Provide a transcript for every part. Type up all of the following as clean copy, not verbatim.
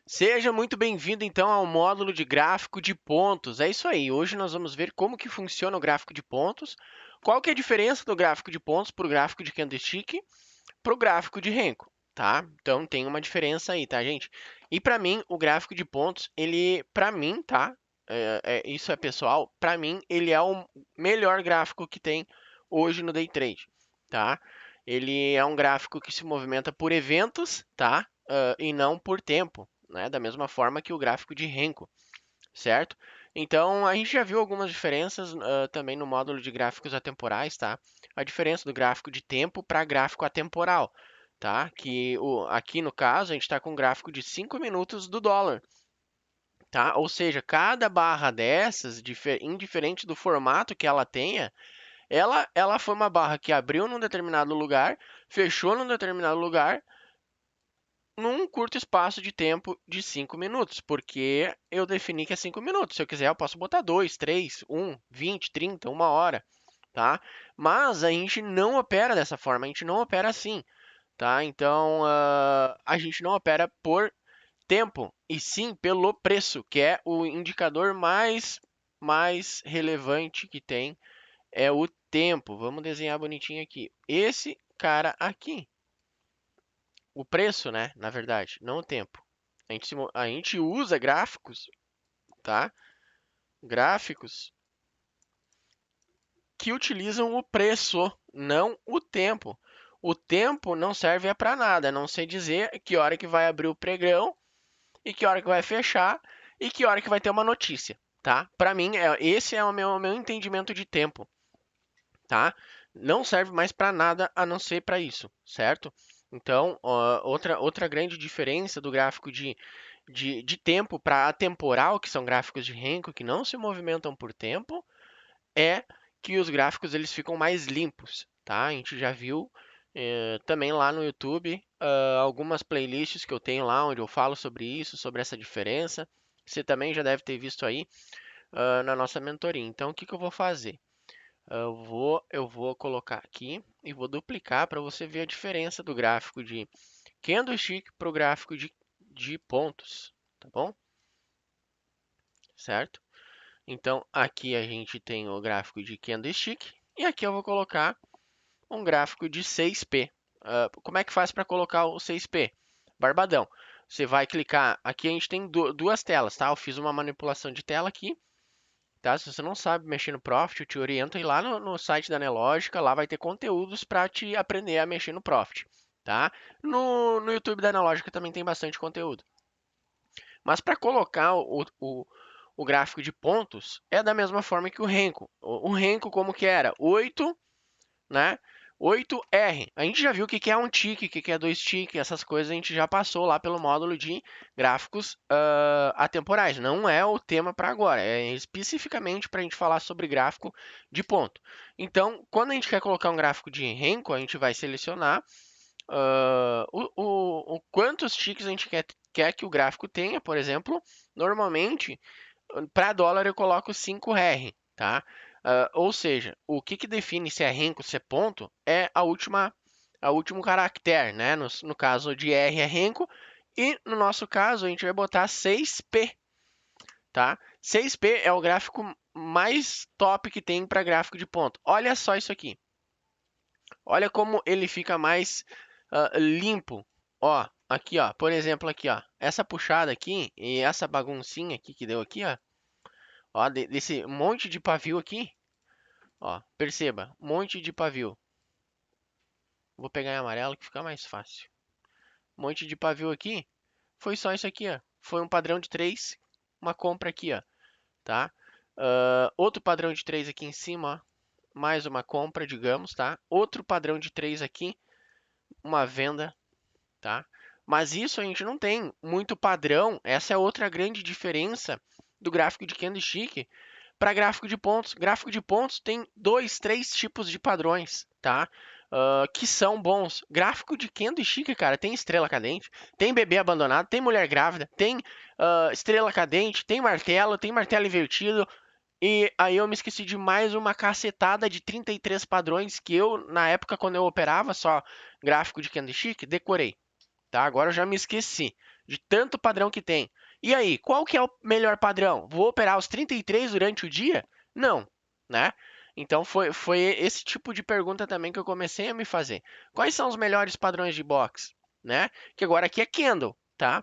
Seja muito bem-vindo então ao módulo de gráfico de pontos. É isso aí. Hoje nós vamos ver como que funciona o gráfico de pontos, qual que é a diferença do gráfico de pontos para o gráfico de candlestick para o gráfico de Renko, tá? Então tem uma diferença aí, tá, gente? E para mim o gráfico de pontos, para mim, tá? Isso é pessoal. Para mim ele é o melhor gráfico que tem hoje no day trade, tá? Ele é um gráfico que se movimenta por eventos, tá? E não por tempo, né? Da mesma forma que o gráfico de Renko, certo? Então, a gente já viu algumas diferenças também no módulo de gráficos atemporais, tá? A diferença do gráfico de tempo para gráfico atemporal, tá? Aqui no caso, a gente está com um gráfico de 5 minutos do dólar, tá? Ou seja, cada barra dessas, indiferente do formato que ela tenha, ela foi uma barra que abriu num determinado lugar, fechou num determinado lugar, num curto espaço de tempo de 5 minutos, porque eu defini que é 5 minutos. Se eu quiser, eu posso botar 2, 3, 1, 20, 30, 1 hora, tá? Mas a gente não opera dessa forma, a gente não opera assim, tá? Então, a gente não opera por tempo, e sim pelo preço, que é o indicador mais relevante que tem, é o tempo. Vamos desenhar bonitinho aqui. Esse cara aqui, o preço, né? Na verdade, não o tempo. A gente usa gráficos, tá? Gráficos que utilizam o preço, não o tempo. O tempo não serve para nada, a não sei dizer que hora que vai abrir o pregão e que hora que vai fechar e que hora que vai ter uma notícia, tá? Para mim, esse é o meu entendimento de tempo, tá? Não serve mais para nada a não ser para isso, certo? Então, outra grande diferença do gráfico de tempo para atemporal, que são gráficos de Renko que não se movimentam por tempo, é que os gráficos eles ficam mais limpos, tá? A gente já viu também lá no YouTube algumas playlists que eu tenho lá onde eu falo sobre isso, sobre essa diferença. Você também já deve ter visto aí na nossa mentoria. Então, o que que eu vou fazer? Eu vou colocar aqui e vou duplicar para você ver a diferença do gráfico de candlestick para o gráfico de pontos, tá bom? Certo? Então, aqui a gente tem o gráfico de candlestick e aqui eu vou colocar um gráfico de 6P. Como é que faz para colocar o 6P? Barbadão. Você vai clicar, aqui a gente tem duas telas, tá? Eu fiz uma manipulação de tela aqui, tá? Se você não sabe mexer no Profit, eu te oriento a ir lá no site da Nelogica, lá vai ter conteúdos para te aprender a mexer no Profit, tá? No YouTube da Nelogica também tem bastante conteúdo. Mas para colocar o gráfico de pontos, é da mesma forma que o Renko. O Renko como que era? 8, né? 8R. A gente já viu o que é um tique, o que é dois tiques, essas coisas a gente já passou lá pelo módulo de gráficos atemporais. Não é o tema para agora, é especificamente para a gente falar sobre gráfico de ponto. Então, quando a gente quer colocar um gráfico de Renko, a gente vai selecionar o quantos ticks a gente quer que o gráfico tenha, por exemplo. Normalmente, para dólar eu coloco 5R, tá? Ou seja, o que define se é renko, se é ponto, é a último caractere, né? No caso de R é renko e no nosso caso a gente vai botar 6P, tá? 6P é o gráfico mais top que tem para gráfico de ponto. Olha só isso aqui. Olha como ele fica mais limpo. Ó, aqui, ó, por exemplo, aqui, ó, essa puxada aqui e essa baguncinha aqui que deu aqui, ó, desse monte de pavio aqui, ó, perceba, monte de pavio. Vou pegar em amarelo que fica mais fácil. Monte de pavio aqui, foi só isso aqui, ó. Foi um padrão de 3, uma compra aqui, ó, tá? Outro padrão de 3 aqui em cima, ó, mais uma compra, digamos, tá? Outro padrão de 3 aqui, uma venda, tá? Mas isso a gente não tem muito padrão. Essa é outra grande diferença do gráfico de candlestick para gráfico de pontos. Gráfico de pontos tem dois, três tipos de padrões, tá? Que são bons. Gráfico de candlestick, cara, tem estrela cadente, tem bebê abandonado, tem mulher grávida, tem estrela cadente, tem martelo invertido. E aí eu me esqueci de mais uma cacetada de 33 padrões que eu, na época, quando eu operava só gráfico de candlestick, decorei. Tá? Agora eu já me esqueci. de tanto padrão que tem. E aí, qual que é o melhor padrão? Vou operar os 33 durante o dia? Não, né? Então foi esse tipo de pergunta também que eu comecei a me fazer. Quais são os melhores padrões de box, né? Que agora aqui é candle, tá?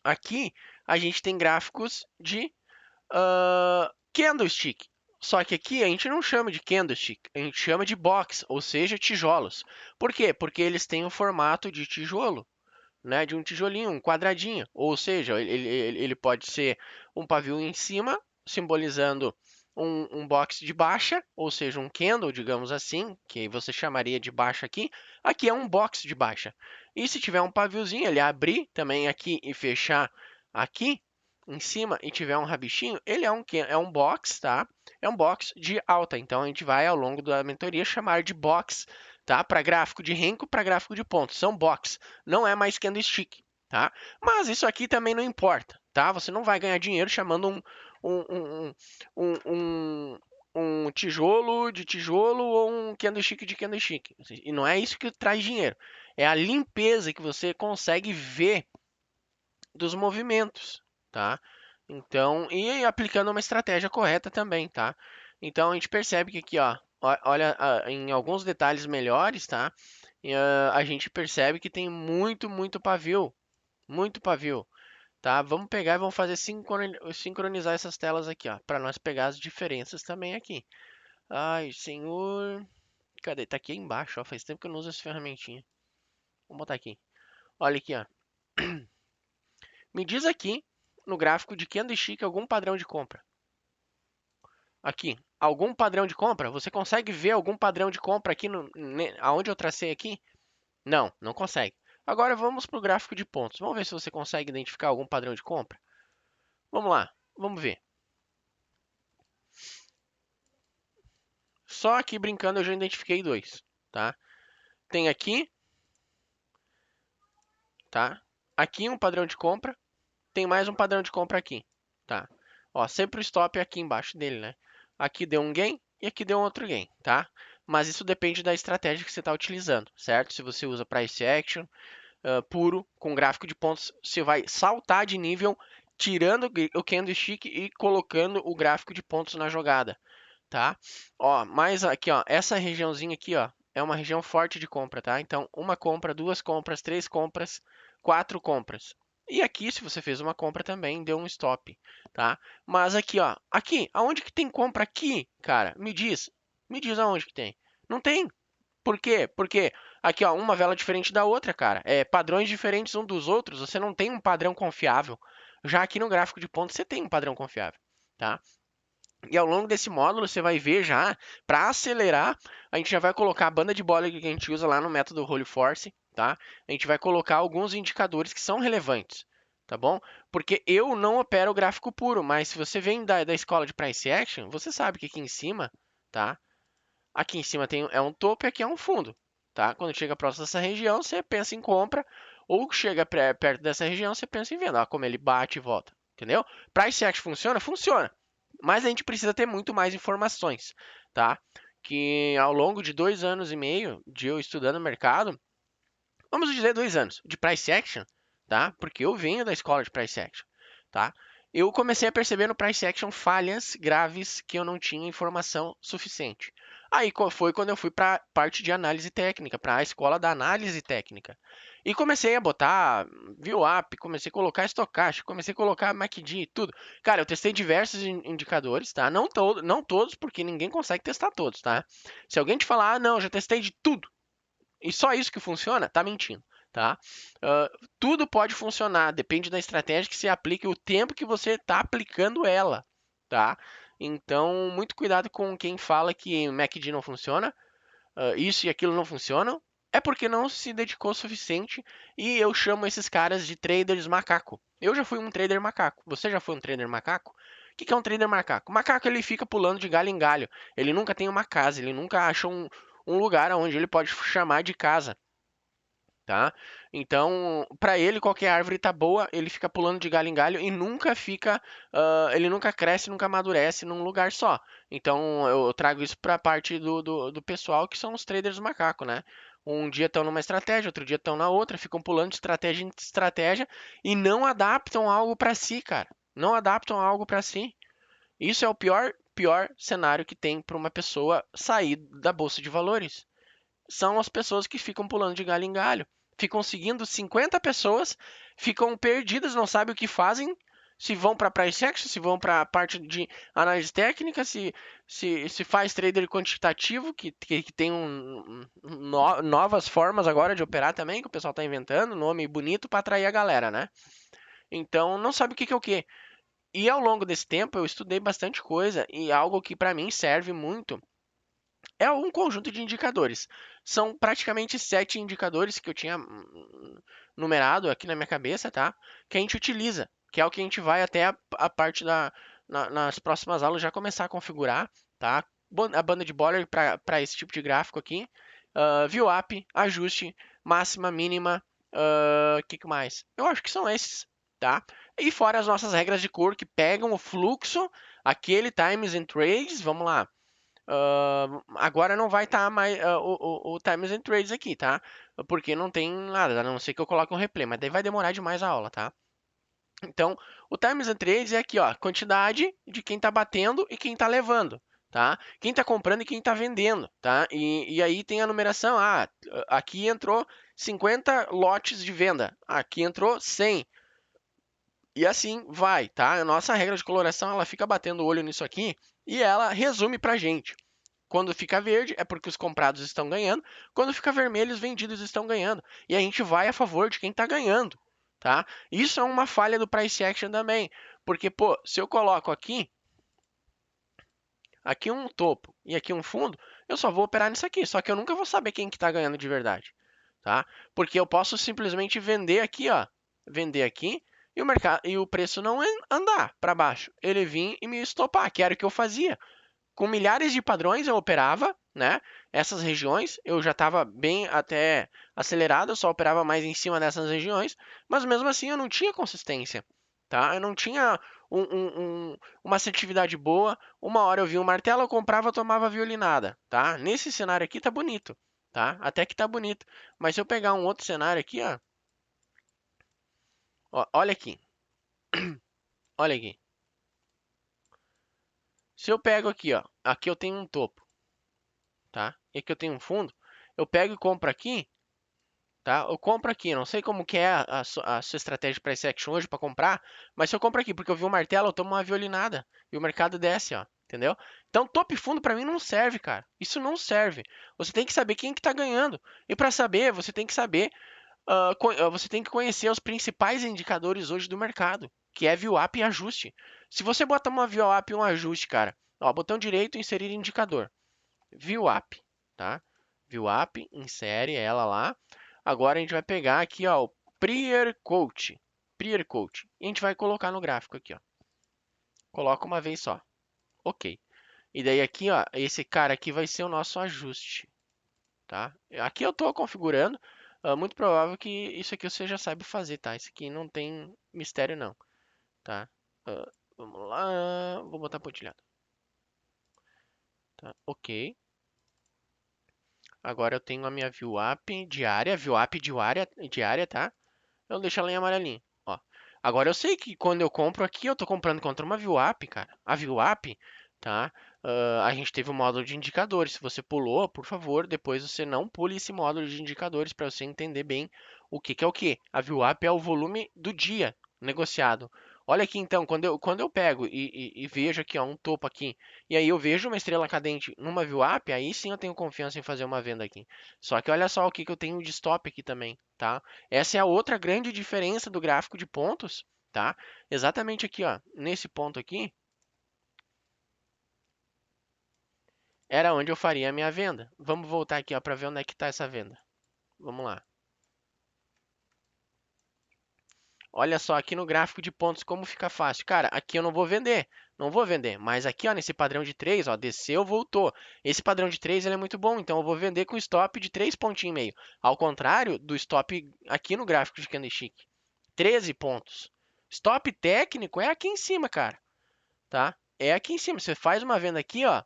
Aqui a gente tem gráficos de candlestick. Só que aqui a gente não chama de candlestick, a gente chama de box, ou seja, tijolos. Por quê? Porque eles têm o formato de tijolo, né? De um tijolinho, um quadradinho. Ou seja, ele pode ser um pavio em cima, simbolizando um box de baixa, ou seja, um candle, digamos assim, que você chamaria de baixa aqui. Aqui é um box de baixa. E se tiver um paviozinho, ele abrir também aqui e fechar aqui em cima e tiver um rabichinho, ele é um box, tá? É um box de alta. Então a gente vai ao longo da mentoria chamar de box, tá? Para gráfico de Renko, para gráfico de pontos, são box, não é mais candlestick, tá? Mas isso aqui também não importa, tá? Você não vai ganhar dinheiro chamando um, um, um, um, um tijolo de tijolo ou um candlestick de candlestick. E não é isso que traz dinheiro. É a limpeza que você consegue ver dos movimentos, tá? Então, e aplicando uma estratégia correta também, tá? Então a gente percebe que aqui, ó, olha, em alguns detalhes melhores, tá? A gente percebe que tem muito pavio, tá? Vamos pegar e vamos fazer sincronizar essas telas aqui, ó, para nós pegar as diferenças também aqui. Ai, senhor, cadê? Tá aqui embaixo, ó, faz tempo que eu não uso essa ferramentinha. Vamos botar aqui. Olha aqui, ó. Me diz aqui no gráfico de candlestick algum padrão de compra. Aqui, algum padrão de compra? Você consegue ver algum padrão de compra aqui aonde eu tracei aqui? Não, não consegue. Agora vamos para o gráfico de pontos. Vamos ver se você consegue identificar algum padrão de compra. Vamos lá, vamos ver. Só aqui brincando eu já identifiquei dois, tá? Tem aqui, tá? Aqui um padrão de compra, tem mais um padrão de compra aqui, tá? Ó, sempre o stop é aqui embaixo dele, né? Aqui deu um gain e aqui deu um outro gain, tá? Mas isso depende da estratégia que você está utilizando, certo? Se você usa price action puro, com gráfico de pontos, você vai saltar de nível, tirando o candlestick e colocando o gráfico de pontos na jogada, tá? Ó, mas aqui, ó, essa regiãozinha aqui, ó, é uma região forte de compra, tá? Então, uma compra, duas compras, três compras, quatro compras. E aqui, se você fez uma compra também, deu um stop, tá? Mas aqui, ó, aqui, aonde que tem compra aqui, cara? Me diz aonde que tem. Não tem. Por quê? Porque aqui, ó, uma vela diferente da outra, cara. É padrões diferentes um dos outros. Você não tem um padrão confiável. Já aqui no gráfico de pontos você tem um padrão confiável, tá? E ao longo desse módulo você vai ver já, para acelerar, a gente já vai colocar a banda de Bollinger que a gente usa lá no método Holy Force, tá? A gente vai colocar alguns indicadores que são relevantes, tá bom? Porque eu não opero o gráfico puro, mas se você vem da escola de Price Action, você sabe que aqui em cima, tá? Aqui em cima é um topo e aqui é um fundo, tá? Quando chega próximo dessa região, você pensa em compra, ou chega perto dessa região, você pensa em venda. Ó, como ele bate e volta, entendeu? Price action funciona? Funciona. Mas a gente precisa ter muito mais informações, tá? Que ao longo de 2 anos e meio de eu estudando o mercado, vamos dizer 2 anos de price action, tá? Porque eu venho da escola de price action, tá? Eu comecei a perceber no price action falhas graves que eu não tinha informação suficiente. Aí foi quando eu fui para a parte de análise técnica, para a escola da análise técnica. E comecei a botar VWAP, comecei a colocar estocástico, comecei a colocar MACD, tudo. Cara, eu testei diversos indicadores, tá? Não todos, porque ninguém consegue testar todos, tá? Se alguém te falar, ah, não, eu já testei de tudo, e só isso que funciona, tá mentindo, tá? Tudo pode funcionar, depende da estratégia que se aplique, o tempo que você está aplicando ela, tá? Então, muito cuidado com quem fala que MACD não funciona, isso e aquilo não funcionam, é porque não se dedicou o suficiente e eu chamo esses caras de traders macaco. Eu já fui um trader macaco. Você já foi um trader macaco? O que é um trader macaco? O macaco ele fica pulando de galho em galho. Ele nunca tem uma casa, ele nunca acha um lugar onde ele pode chamar de casa, tá? Então, para ele qualquer árvore tá boa, ele fica pulando de galho em galho e nunca fica, ele nunca cresce, nunca amadurece num lugar só. Então, eu trago isso para a parte do pessoal que são os traders macaco, né? Um dia estão numa estratégia, outro dia estão na outra, ficam pulando de estratégia em estratégia e não adaptam algo para si, cara. Não adaptam algo para si. Isso é o pior cenário que tem para uma pessoa sair da bolsa de valores. São as pessoas que ficam pulando de galho em galho. Ficam seguindo 50 pessoas, ficam perdidas, não sabem o que fazem, se vão para price action, se vão para a parte de análise técnica, se faz trader quantitativo, que tem novas formas agora de operar também, que o pessoal está inventando, nome bonito para atrair a galera, né? Então, não sabe o que é o que. E ao longo desse tempo eu estudei bastante coisa e algo que para mim serve muito é um conjunto de indicadores. São praticamente 7 indicadores que eu tinha numerado aqui na minha cabeça, tá? Que a gente utiliza, que é o que a gente vai até a parte nas próximas aulas já começar a configurar, tá? A banda de Bollinger para esse tipo de gráfico aqui. VWAP, ajuste, máxima, mínima, que mais? Eu acho que são esses, tá? E fora as nossas regras de cor que pegam o fluxo, aquele times and trades, vamos lá. Agora não vai estar mais o Times and Trades aqui, tá? Porque não tem nada, a não ser que eu coloque um replay, mas daí vai demorar demais a aula, tá? Então, o Times and Trades é aqui, ó, quantidade de quem está batendo e quem está levando, tá? Quem está comprando e quem está vendendo, tá? E aí tem a numeração, aqui entrou 50 lotes de venda, aqui entrou 100. E assim vai, tá? A nossa regra de coloração, ela fica batendo o olho nisso aqui e ela resume pra gente. Quando fica verde é porque os comprados estão ganhando, quando fica vermelho os vendidos estão ganhando. E a gente vai a favor de quem está ganhando, tá? Isso é uma falha do price action também, porque pô, se eu coloco aqui um topo e aqui um fundo, eu só vou operar nisso aqui, só que eu nunca vou saber quem que está ganhando de verdade, tá? Porque eu posso simplesmente vender aqui, ó, vender aqui e o mercado e o preço não andar para baixo, ele vir e me estopar, que era o que eu fazia. Com milhares de padrões eu operava, né? Essas regiões eu já estava bem até acelerado, eu só operava mais em cima dessas regiões, mas mesmo assim eu não tinha consistência, tá? Eu não tinha uma assertividade boa. Uma hora eu vi um martelo, eu comprava, tomava violinada, tá? Nesse cenário aqui tá bonito, tá? Até que tá bonito. Mas se eu pegar um outro cenário aqui, ó, olha aqui, olha aqui. Se eu pego aqui, ó, aqui eu tenho um topo, tá? E aqui eu tenho um fundo, eu pego e compro aqui, tá? Eu compro aqui, não sei como que é a sua estratégia para esse action hoje para comprar, mas se eu compro aqui porque eu vi um martelo, eu tomo uma violinada e o mercado desce, ó, entendeu? Então, top e fundo para mim não serve, cara. Isso não serve. Você tem que saber quem que tá ganhando. E para saber, você tem que saber, você tem que conhecer os principais indicadores hoje do mercado, que é VWAP e ajuste. Se você botar uma VWAP e um ajuste, cara, ó, botão direito, inserir indicador. VWAP, tá? VWAP, insere ela lá. Agora a gente vai pegar aqui, ó, o Prior Coach. Prior Coach. E a gente vai colocar no gráfico aqui, ó. Coloca uma vez só. Ok. E daí aqui, ó, esse cara aqui vai ser o nosso ajuste, tá? Aqui eu estou configurando. Muito provável que isso aqui você já sabe fazer, tá? Isso aqui não tem mistério não, tá? Vamos lá. Vou botar pontilhado. Tá? Ok. Agora eu tenho a minha VWAP diária, tá? Eu deixo ela em amarelinho, ó. Agora eu sei que quando eu compro aqui, eu tô comprando contra uma VWAP, cara. A VWAP, tá? A gente teve um módulo de indicadores. Se você pulou, por favor, depois você não pule esse módulo de indicadores para você entender bem o que que é o que. A VWAP é o volume do dia negociado. Olha aqui então, quando eu pego e vejo aqui ó, um topo aqui, e aí eu vejo uma estrela cadente numa VWAP, aí sim eu tenho confiança em fazer uma venda aqui. Só que olha só o que que eu tenho de stop aqui também, tá? Essa é a outra grande diferença do gráfico de pontos, tá? Exatamente aqui, ó, nesse ponto aqui, era onde eu faria a minha venda. Vamos voltar aqui, ó, para ver onde é que está essa venda. Vamos lá. Olha só aqui no gráfico de pontos como fica fácil. Cara, aqui eu não vou vender, não vou vender. Mas aqui, ó, nesse padrão de 3, ó, desceu, voltou. Esse padrão de 3 ele é muito bom, então eu vou vender com stop de 3,5 pontinhos. Ao contrário do stop aqui no gráfico de candlestick. 13 pontos. Stop técnico é aqui em cima, cara, tá? É aqui em cima. Você faz uma venda aqui, ó,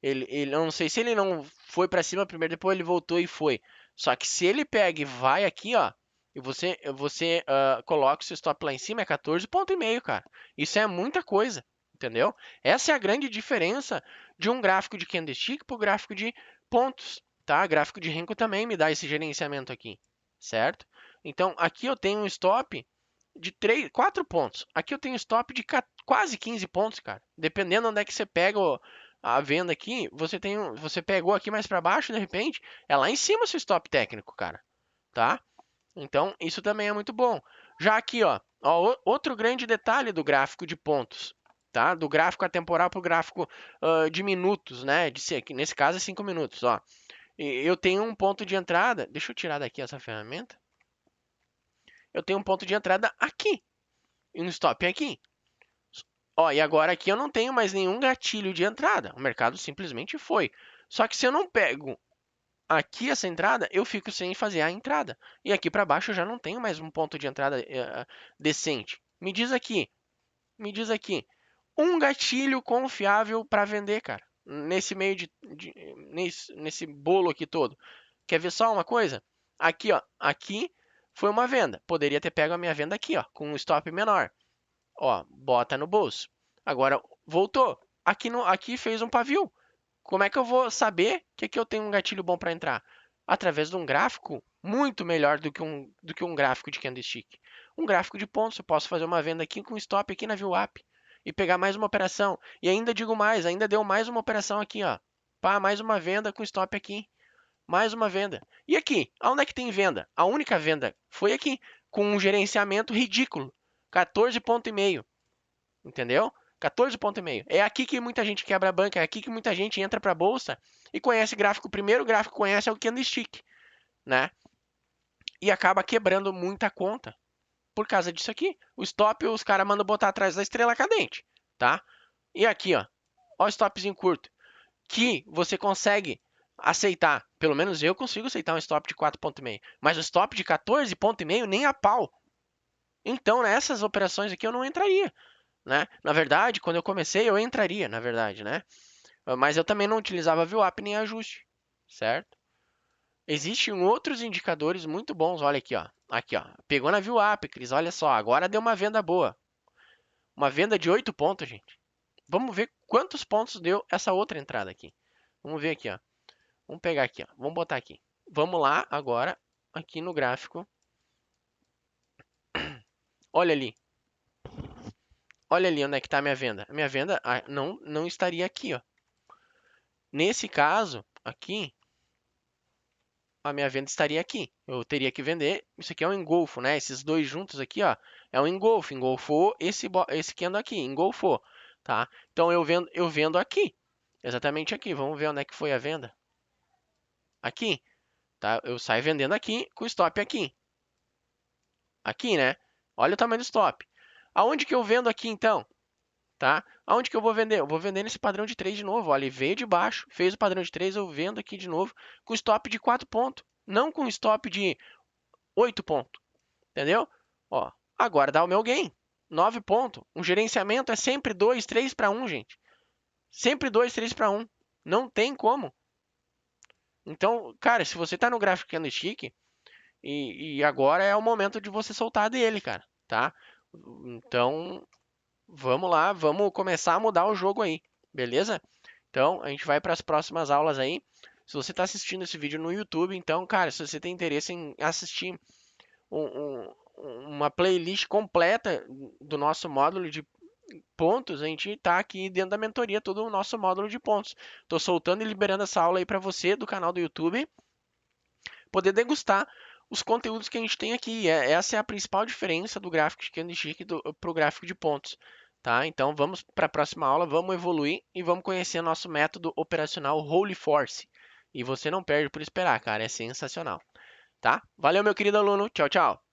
Eu não sei se ele não foi para cima primeiro, depois ele voltou e foi. Só que se ele pega e vai aqui, ó, e você coloca o seu stop lá em cima, é 14,5 pontos, cara. Isso é muita coisa, entendeu? Essa é a grande diferença de um gráfico de candlestick para o gráfico de pontos, tá? Gráfico de Renko também me dá esse gerenciamento aqui, certo? Então, aqui eu tenho um stop de 4 pontos. Aqui eu tenho stop de quase 15 pontos, cara. Dependendo onde é que você pega a venda aqui, você pegou aqui mais para baixo, de repente, é lá em cima o seu stop técnico, cara, tá? Então, isso também é muito bom. Já aqui, ó, outro grande detalhe do gráfico de pontos, tá? Do gráfico atemporal para o gráfico de minutos, né? Nesse caso é 5 minutos, ó. Eu tenho um ponto de entrada, deixa eu tirar daqui essa ferramenta. Eu tenho um ponto de entrada aqui e um stop aqui. Ó, e agora aqui eu não tenho mais nenhum gatilho de entrada. O mercado simplesmente foi. Só que se eu não pego aqui essa entrada, eu fico sem fazer a entrada. E aqui para baixo eu já não tenho mais um ponto de entrada decente. Me diz aqui, um gatilho confiável para vender, cara. Nesse meio nesse bolo aqui todo. Quer ver só uma coisa? Aqui, ó, aqui foi uma venda. Poderia ter pego a minha venda aqui, ó, com um stop menor. Ó, bota no bolso. Agora voltou. Aqui fez um pavio. Como é que eu vou saber que aqui eu tenho um gatilho bom para entrar? Através de um gráfico muito melhor do que um gráfico de candlestick. Um gráfico de pontos, eu posso fazer uma venda aqui com stop aqui na VWAP e pegar mais uma operação. E ainda digo mais, ainda deu mais uma operação aqui, ó. Pá, mais uma venda com stop aqui. Mais uma venda. E aqui, aonde é que tem venda? A única venda foi aqui, com um gerenciamento ridículo. 14,5 pontos. Entendeu? 14,5 pontos. É aqui que muita gente quebra a banca, é aqui que muita gente entra para a bolsa e conhece gráfico. O primeiro gráfico que conhece é o candlestick, né? E acaba quebrando muita conta por causa disso aqui. O stop os caras mandam botar atrás da estrela cadente, tá? E aqui, ó o stopzinho curto, que você consegue aceitar. Pelo menos eu consigo aceitar um stop de 4,5 pontos. Mas o stop de 14,5 pontos nem a pau. Então, nessas operações aqui eu não entraria. Né? Na verdade, quando eu comecei, eu entraria, na verdade, né? Mas eu também não utilizava VWAP nem ajuste, certo? Existem outros indicadores muito bons, olha aqui, ó. Aqui, ó. Pegou na VWAP, Cris, olha só, agora deu uma venda boa. Uma venda de 8 pontos, gente. Vamos ver quantos pontos deu essa outra entrada aqui. Vamos ver aqui, ó. Vamos pegar aqui, ó. Vamos botar aqui. Vamos lá agora, aqui no gráfico. Olha ali. Olha ali onde é que está a minha venda. A minha venda não estaria aqui, ó. Nesse caso, aqui, a minha venda estaria aqui. Eu teria que vender. Isso aqui é um engolfo, né? Esses dois juntos aqui, ó, é um engolfo. Engolfou esse candle aqui, engolfou, tá? Então eu vendo aqui, exatamente aqui. Vamos ver onde é que foi a venda. Aqui, tá? Eu saio vendendo aqui com stop aqui. Aqui, né? Olha o tamanho do stop. Aonde que eu vendo aqui então? Tá? Aonde que eu vou vender? Eu vou vender nesse padrão de 3 de novo. Olha, ele veio de baixo, fez o padrão de 3, eu vendo aqui de novo com stop de 4 pontos, não com stop de 8 pontos. Entendeu? Ó, agora dá o meu gain, 9 pontos. Um gerenciamento é sempre 2, 3 para 1, gente. Sempre 2, 3 para 1. Não tem como. Então, cara, se você tá no gráfico candlestick e agora é o momento de você soltar dele, cara, tá? Então, vamos lá, vamos começar a mudar o jogo aí, beleza? Então, a gente vai para as próximas aulas aí. Se você está assistindo esse vídeo no YouTube, então, cara, se você tem interesse em assistir uma playlist completa do nosso módulo de pontos, a gente está aqui dentro da mentoria, todo o nosso módulo de pontos. Estou soltando e liberando essa aula aí para você do canal do YouTube, poder degustar os conteúdos que a gente tem aqui. Essa é a principal diferença do gráfico de candlestick para o gráfico de pontos. Tá? Então vamos para a próxima aula, vamos evoluir e vamos conhecer nosso método operacional Holy Force. E você não perde por esperar, cara, é sensacional. Tá? Valeu, meu querido aluno. Tchau, tchau.